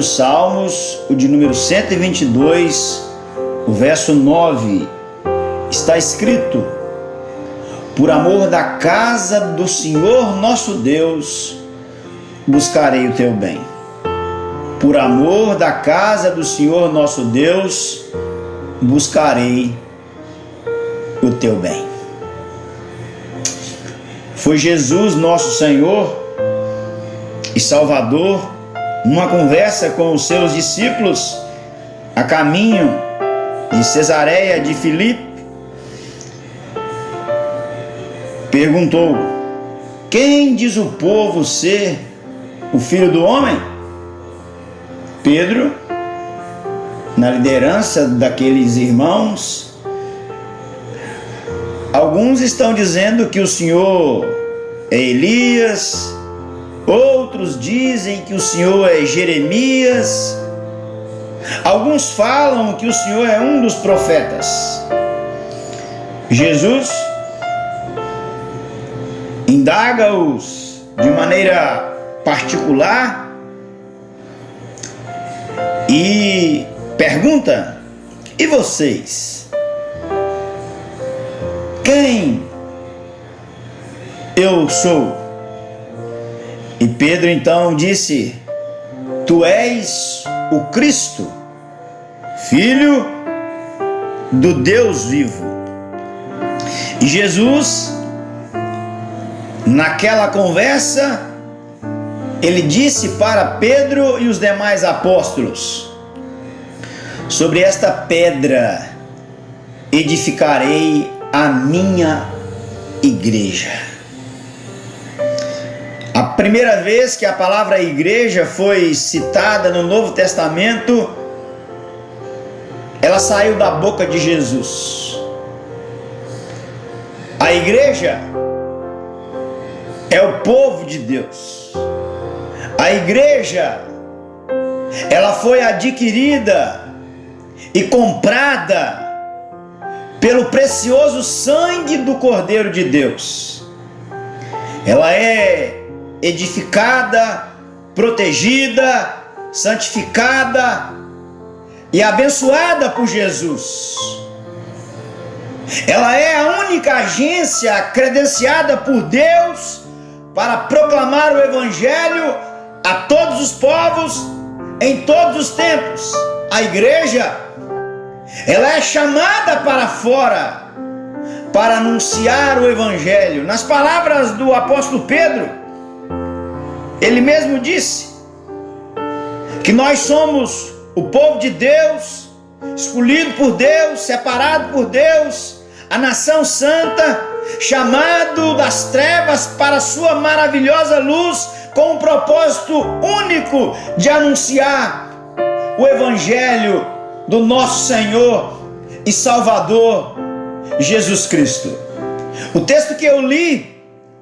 dos Salmos, o de número 122, o verso 9, está escrito: por amor da casa do Senhor nosso Deus, buscarei o teu bem. Por amor da casa do Senhor nosso Deus, buscarei o teu bem. Foi Jesus, nosso Senhor e Salvador, numa conversa com os seus discípulos, a caminho de Cesareia de Filipe, perguntou: quem diz o povo ser o Filho do Homem? Pedro, na liderança daqueles irmãos, alguns estão dizendo que o Senhor é Elias, outros dizem que o Senhor é Jeremias, alguns falam que o Senhor é um dos profetas. Jesus indaga-os de maneira particular e pergunta: e vocês? Quem eu sou? E Pedro então disse: tu és o Cristo, Filho do Deus vivo. E Jesus, naquela conversa, ele disse para Pedro e os demais apóstolos: sobre esta pedra edificarei a minha igreja. A primeira vez que a palavra igreja foi citada no Novo Testamento, ela saiu da boca de Jesus. A igreja é o povo de Deus. A igreja, ela foi adquirida e comprada pelo precioso sangue do Cordeiro de Deus. Ela é edificada, protegida, santificada e abençoada por Jesus. Ela é a única agência credenciada por Deus para proclamar o Evangelho a todos os povos, em todos os tempos. A igreja, ela é chamada para fora para anunciar o Evangelho. Nas palavras do apóstolo Pedro, ele mesmo disse que nós somos o povo de Deus, escolhido por Deus, separado por Deus, a nação santa, chamado das trevas para a sua maravilhosa luz, com um propósito único de anunciar o Evangelho do nosso Senhor e Salvador Jesus Cristo. O texto que eu li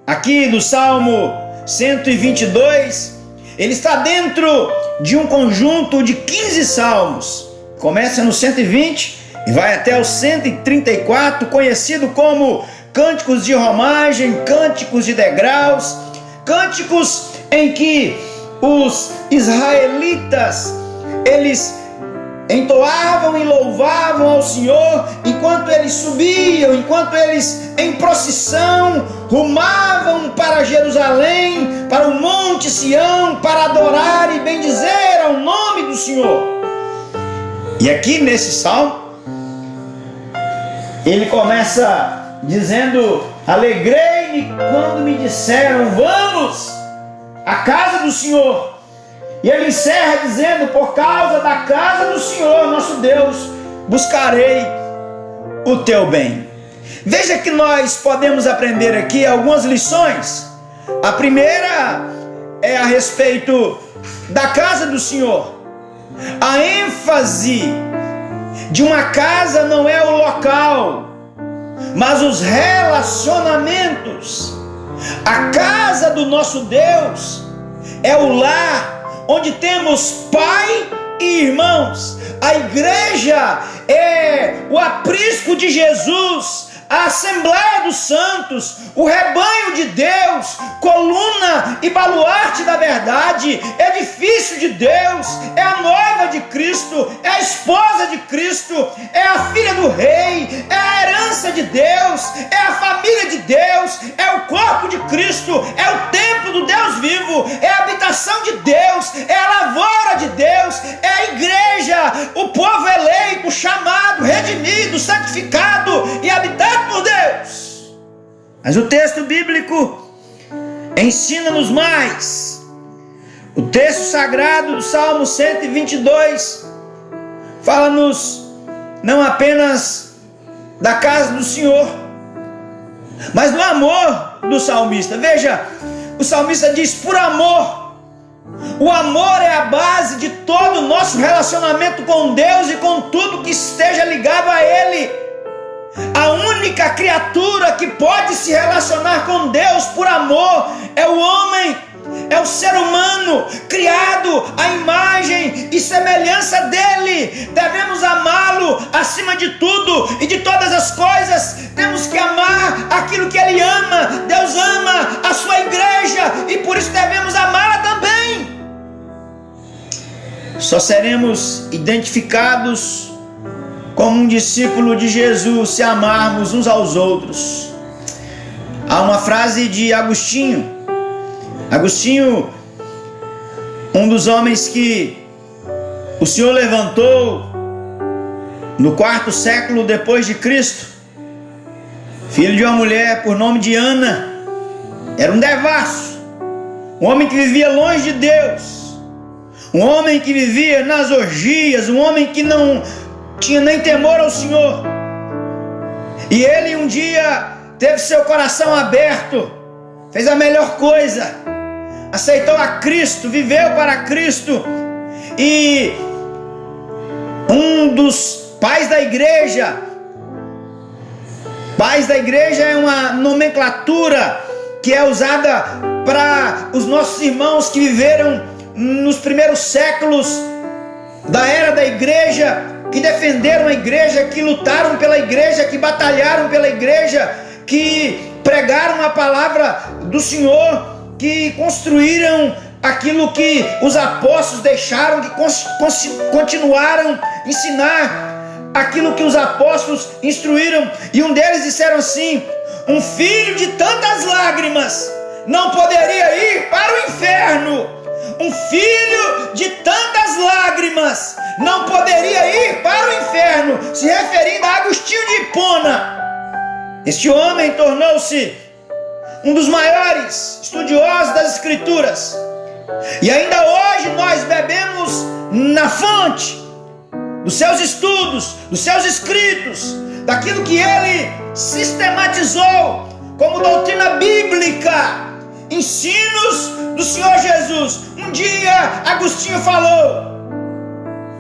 aqui no Salmo 122, ele está dentro de um conjunto de 15 salmos. Começa no 120 e vai até o 134, conhecido como cânticos de romagem, cânticos de degraus, cânticos em que os israelitas, eles entoavam e louvavam ao Senhor enquanto eles subiam, enquanto eles em procissão rumavam para Jerusalém, para o Monte Sião, para adorar e bendizer ao nome do Senhor. E aqui nesse salmo, ele começa dizendo: alegrei-me quando me disseram, vamos à casa do Senhor. E ele encerra dizendo: por causa da casa do Senhor, nosso Deus, buscarei o teu bem. Veja que nós podemos aprender aqui algumas lições. A primeira é a respeito da casa do Senhor. A ênfase de uma casa não é o local, mas os relacionamentos. A casa do nosso Deus é o lar onde temos pai e irmãos. A igreja é o aprisco de Jesus, a Assembleia dos Santos, o rebanho de Deus, coluna e baluarte da verdade, edifício de Deus, é a noiva de Cristo, é a esposa de Cristo, é a filha do rei, é a herança de Deus, é a família de Deus, é o corpo de Cristo, é o templo do Deus vivo, é a habitação de Deus, é a lavoura de Deus, é a igreja, o povo eleito, chamado, redimido, santificado e habitado por Deus. Mas o texto bíblico ensina-nos mais. O texto sagrado do Salmo 122 fala-nos não apenas da casa do Senhor, mas do amor do salmista. Veja, o salmista diz: por amor. O amor é a base de todo o nosso relacionamento com Deus e com tudo que esteja ligado a Ele. A única criatura que pode se relacionar com Deus por amor é o homem, é o ser humano, criado à imagem e semelhança dele. Devemos amá-lo acima de tudo e de todas as coisas. Temos que amar aquilo que Ele ama. Deus ama a sua igreja e por isso devemos amá-la também. Só seremos identificados como um discípulo de Jesus se amarmos uns aos outros. Há uma frase de Agostinho, um dos homens que o Senhor levantou no 4º século depois de Cristo, filho de uma mulher por nome de Ana. Era um devasso, um homem que vivia longe de Deus, um homem que vivia nas orgias, um homem que não tinha nem temor ao Senhor. E ele um dia teve seu coração aberto, fez a melhor coisa, aceitou a Cristo, viveu para Cristo. E um dos pais da igreja é uma nomenclatura que é usada para os nossos irmãos que viveram nos primeiros séculos da era da igreja, que defenderam a igreja, que lutaram pela igreja, que batalharam pela igreja, que pregaram a palavra do Senhor, que construíram aquilo que os apóstolos deixaram, que continuaram a ensinar aquilo que os apóstolos instruíram. E um deles disseram assim: um filho de tantas lágrimas não poderia ir para o inferno. Um filho de tantas lágrimas não poderia ir para o inferno, se referindo a Agostinho de Hipona. Este homem tornou-se um dos maiores estudiosos das Escrituras, e ainda hoje nós bebemos na fonte dos seus estudos, dos seus escritos, daquilo que ele sistematizou como doutrina bíblica, ensinos do Senhor Jesus. Um dia Agostinho falou: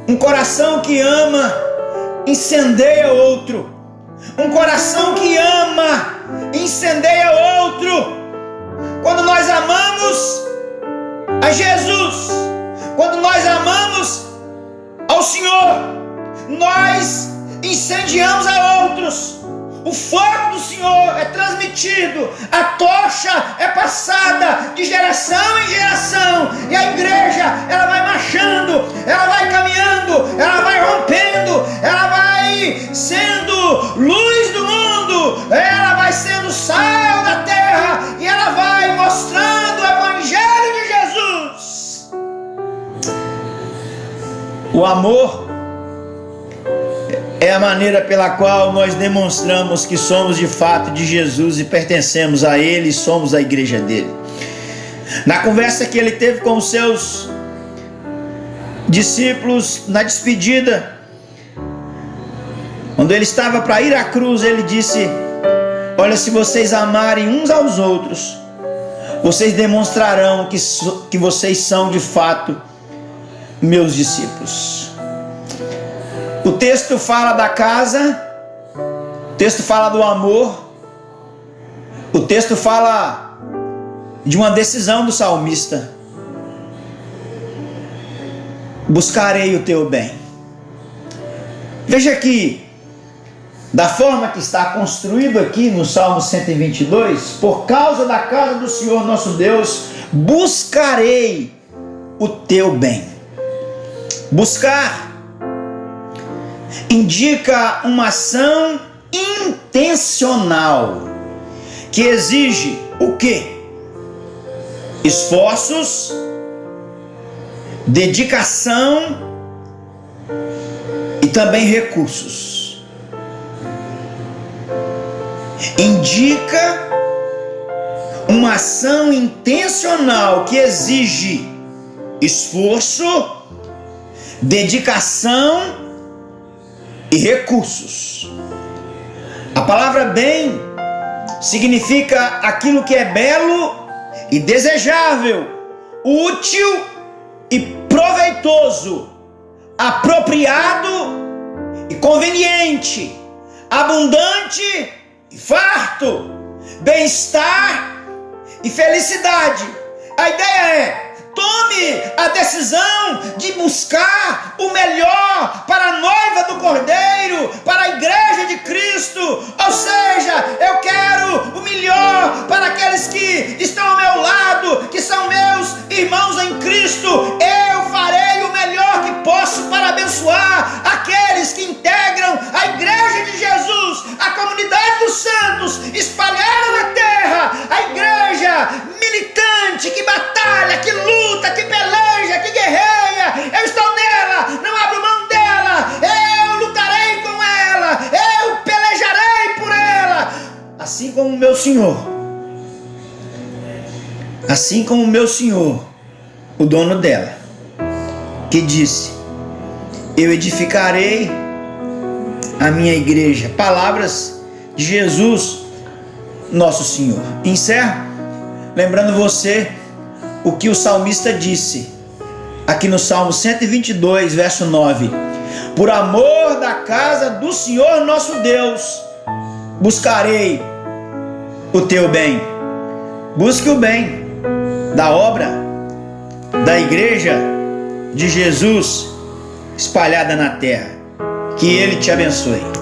um coração que ama incendeia outro. Um coração que ama incendeia outro. Quando nós amamos a Jesus, quando nós amamos ao Senhor, nós incendiamos a outros. O fogo do Senhor é transmitido, a tocha é passada de geração em geração, e a igreja, ela vai marchando, ela vai caminhando, ela vai rompendo, ela vai sendo luz do mundo, ela vai sendo sal da terra, e ela vai mostrando o Evangelho de Jesus. O amor é a maneira pela qual nós demonstramos que somos de fato de Jesus e pertencemos a Ele, e somos a igreja dele. Na conversa que ele teve com os seus discípulos, na despedida, quando ele estava para ir à cruz, ele disse: olha, se vocês amarem uns aos outros, vocês demonstrarão que vocês são de fato meus discípulos. O texto fala da casa, o texto fala do amor, o texto fala de uma decisão do salmista: buscarei o teu bem. Veja que da forma que está construído aqui no Salmo 122, por causa da casa do Senhor nosso Deus, buscarei o teu bem. Buscar indica uma ação intencional que exige o quê? Esforços, dedicação e também recursos. Indica uma ação intencional que exige esforço, dedicação e recursos. A palavra bem significa aquilo que é belo e desejável, útil e proveitoso, apropriado e conveniente, abundante e farto, bem-estar e felicidade. A ideia é: tome a decisão de buscar o melhor para a noiva do Cordeiro, para a igreja de Cristo. Ou seja, eu quero o melhor para aqueles que estão ao meu lado, que são meus irmãos em Cristo. Eu farei o melhor que posso para abençoar aqueles que integram a igreja de Jesus, a comunidade dos santos espalhada na terra, a igreja militante que batalha, que luta, que peleja, que guerreia. Eu estou nela, não abro mão dela, eu lutarei com ela, eu pelejarei por ela, assim como o meu Senhor, o dono dela, que disse: eu edificarei a minha igreja. Palavras de Jesus, nosso Senhor. Encerro lembrando você o que o salmista disse aqui no Salmo 122, verso 9: por amor da casa do Senhor nosso Deus, buscarei o teu bem. Busque o bem da obra da igreja de Jesus espalhada na terra. Que Ele te abençoe.